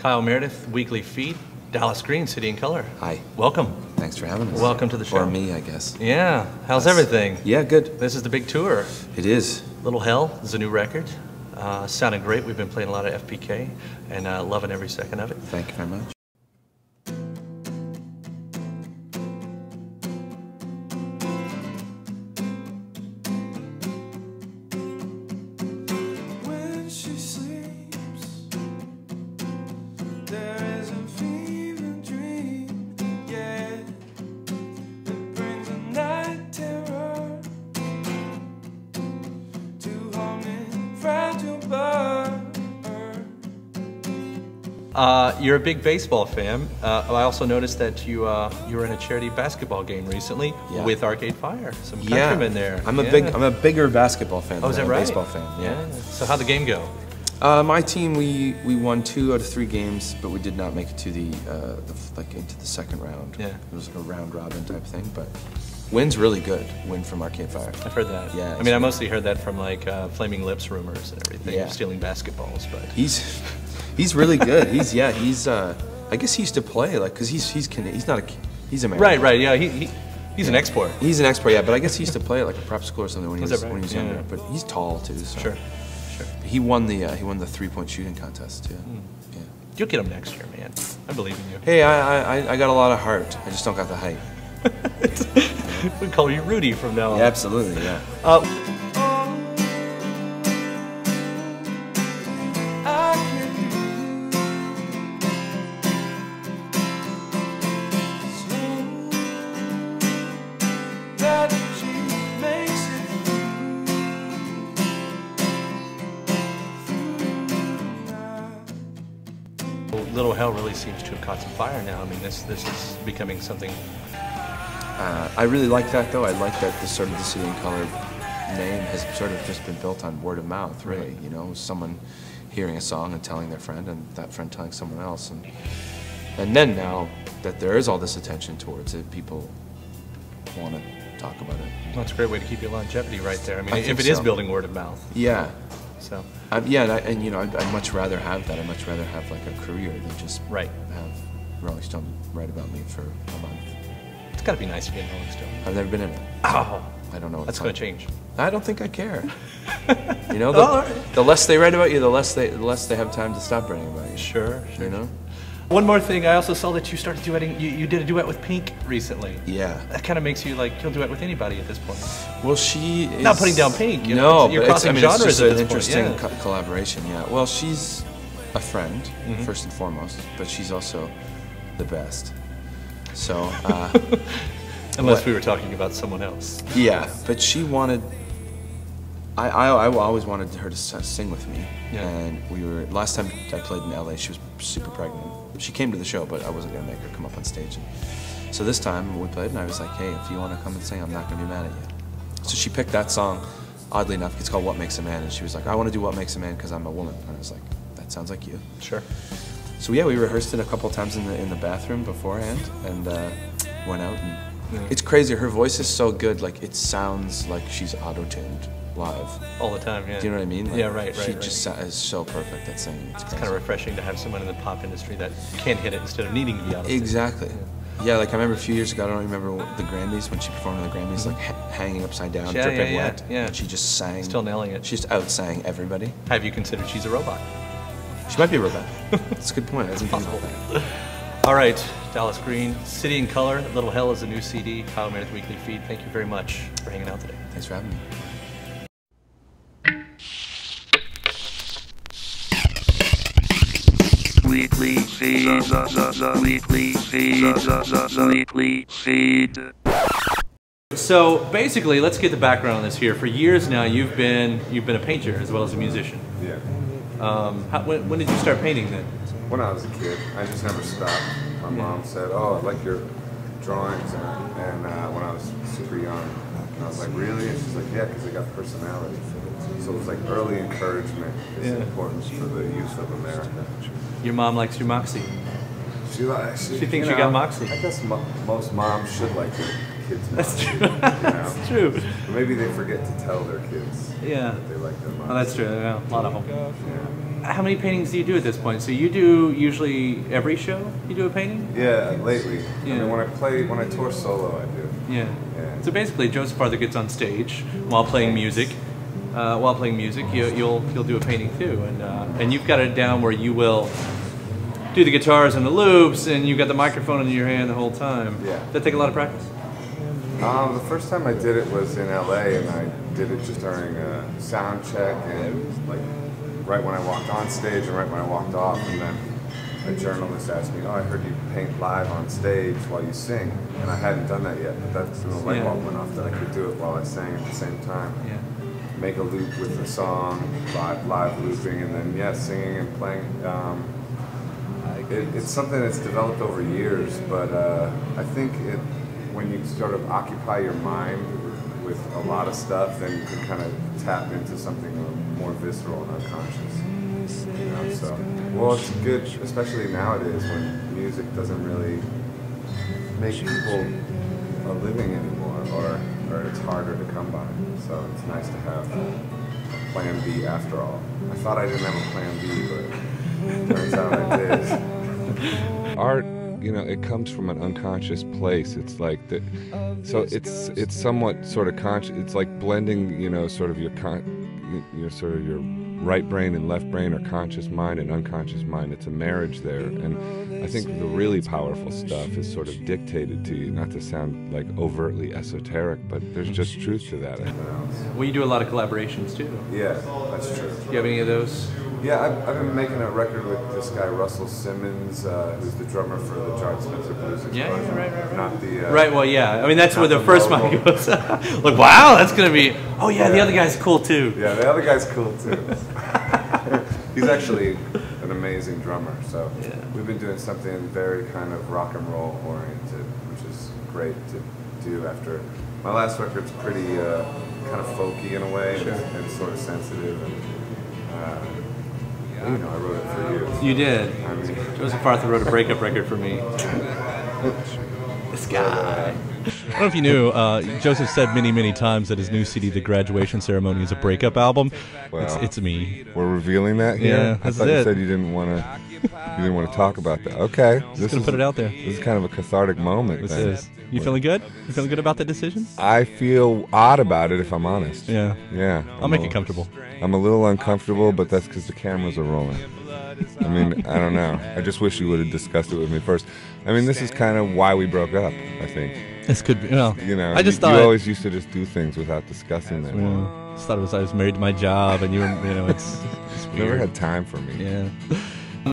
Kyle Meredith, Weekly Feed, Dallas Green, City and Color. Hi. Welcome. Thanks for having us. Welcome to the show. Or me, I guess. Yeah. How's everything? Yeah, good. This is the big tour. It is. Little Hell is a new record. Sounding great. We've been playing a lot of FPK and loving every second of it. Thank you very much. You're a big baseball fan. I also noticed that you were in a charity basketball game recently with Arcade Fire. Some countrymen there. I'm a bigger basketball fan than I'm a baseball fan. Yeah. So how'd the game go? My team, we won 2 out of 3 games, but we did not make it to the into the second round. Yeah. It was like a round robin type thing, but win's really good. Win from Arcade Fire. I've heard that. Yeah. I mean, I mostly heard that from like Flaming Lips rumors and everything, Yeah. stealing basketballs, but He's really good. He's I guess he used to play because he's American. Right. Yeah. He's an export. He's an export, yeah. But I guess he used to play at like a prep school or something when he was right? younger. But he's tall too. So. Sure. He won the 3-point shooting contest too. Yeah. You'll get him next year, man. I believe in you. Hey, I got a lot of heart. I just don't got the height. We call you Rudy from now on. Yeah, absolutely. Yeah. Little Hell really seems to have caught some fire now. I mean, this is becoming something. I really like that though. I like that the sort of the City and Color name has sort of just been built on word of mouth, really. Right. You know, someone hearing a song and telling their friend, and that friend telling someone else, and then now that there is all this attention towards it, people want to talk about it. Well, that's a great way to keep your longevity right there. I mean, if it so. is building word of mouth. Yeah. So. Yeah, and you know, I'd much rather have that. I'd much rather have like a career than just have Rolling Stone write about me for a month. It's got to be nice to be in Rolling Stone. I've never been in it. Oh, I don't know what that's going to change. I don't think I care. You know, the less they write about you, the less they have time to stop writing about you. Sure. You know. One more thing, I also saw that you started duetting. You did a duet with Pink recently. Yeah. That kind of makes you like you'll duet with anybody at this point. Well, she is not putting down Pink. You know, you're crossing genres it's just at an this interesting point. Yeah. collaboration. Yeah. Well, she's a friend first and foremost, but she's also the best. So. Unless we were talking about someone else. Yeah, but she wanted. I always wanted her to sing with me, and last time I played in LA, she was super pregnant. She came to the show, but I wasn't gonna make her come up on stage. And so this time we played, and I was like, "Hey, if you want to come and sing, I'm not gonna be mad at you." So she picked that song. Oddly enough, it's called "What Makes a Man," and she was like, "I want to do What Makes a Man because I'm a woman." And I was like, "That sounds like you." Sure. So yeah, we rehearsed it a couple times in the bathroom beforehand, and went out. And it's crazy. Her voice is so good. Like it sounds like she's auto-tuned live all the time. Yeah. Do you know what I mean? Like, yeah, right. She just is so perfect at singing. It's kind of refreshing to have someone in the pop industry that can hit it instead of needing to be auto-tuned. Exactly. Yeah, like I remember a few years ago. I don't remember the Grammys when she performed in the Grammys, like hanging upside down, dripping wet. Yeah. And she just sang. Still nailing it. She just out-sang everybody. Have you considered she's a robot? She might be a robot. That's a good point. I didn't think about that. All right, Dallas Green, City and Color, Little Hell is a new CD, Kyle Meredith Weekly Feed. Thank you very much for hanging out today. Thanks for having me. Weekly Feed, Weekly Feed, Weekly Feed. So basically, let's get the background on this here. For years now, you've been a painter as well as a musician. Yeah. When did you start painting then? When I was a kid, I just never stopped. My mom said, "Oh, I like your drawings," and when I was super young, and I was like, "Really?" And she's like, "Yeah, because they got personality." So it was like early encouragement is important for the youth of America. Your mom likes your moxie. She thinks you got moxie. I guess most moms should like their kids' moxie. That's true. That's true. But maybe they forget to tell their kids that they like their moxie. Oh, that's true. Yeah, a lot of them. Yeah. how many paintings do you do at this point? So you do usually every show you do a painting? Yeah, lately. Yeah. I mean, when I tour solo, I do. Yeah. Yeah. So basically, Joseph Arthur gets on stage while playing music. You'll do a painting too, and you've got it down where you will do the guitars and the loops, and you've got the microphone in your hand the whole time. Yeah. Does that take a lot of practice? The first time I did it was in LA, and I did it just during a sound check, and like right when I walked on stage and right when I walked off, and then a journalist asked me, "Oh, I heard you paint live on stage while you sing," and I hadn't done that yet. But that's when the light bulb went off that I could do it while I sang at the same time. Yeah. Make a loop with the song, live looping, and then singing and playing. It's something that's developed over years, but I think when you sort of occupy your mind with a lot of stuff, then you can kind of tap into something more visceral and unconscious. You know, so, well, it's good, especially nowadays when music doesn't really make people a living anymore, or it's harder to come by. So it's nice to have a plan B after all. I thought I didn't have a plan B, but turns out I did. Art, you know, it comes from an unconscious place. It's like so it's somewhat sort of conscious. It's like blending, you know, sort of your right brain and left brain, or conscious mind and unconscious mind. It's a marriage there, and I think the really powerful stuff is sort of dictated to you. Not to sound like overtly esoteric, but there's just truth to that. Well, you do a lot of collaborations too. Yeah, that's true. Do you have any of those? Yeah, I've been making a record with this guy Russell Simmons, who's the drummer for the John Spencer Blues Explosion. Yeah, right. Not the right. Well, yeah. I mean, that's where the the first one local. goes. Like, wow, that's gonna be. Oh yeah, the other guy's cool too. Yeah, the other guy's cool too. He's actually an amazing drummer. So we've been doing something very kind of rock and roll oriented, which is great to do after. My last record's pretty kind of folky in a way, and sort of sensitive. And, you know, I wrote it for you. You did. I mean, Joseph Arthur wrote a breakup record for me. This guy. I don't know if you knew, Joseph said many, many times that his new CD, The Graduation Ceremony, is a breakup album. Well, It's me. We're revealing that here? Yeah, I that's thought you it. said you didn't want to talk about that. Okay. Just gonna put it out there. This is kind of a cathartic moment. This then. is. You feeling good? You feeling good about that decision? I feel odd about it, if I'm honest. Yeah. Yeah. I'll make it comfortable. I'm a little uncomfortable, but that's because the cameras are rolling. I mean, I don't know. I just wish you would have discussed it with me first. I mean, this is kind of why we broke up, I think. This could be. Well, You know, I just you thought. always used to just do things without discussing them. Just thought I was married to my job, and you know, it's You never weird. had time for me. Yeah.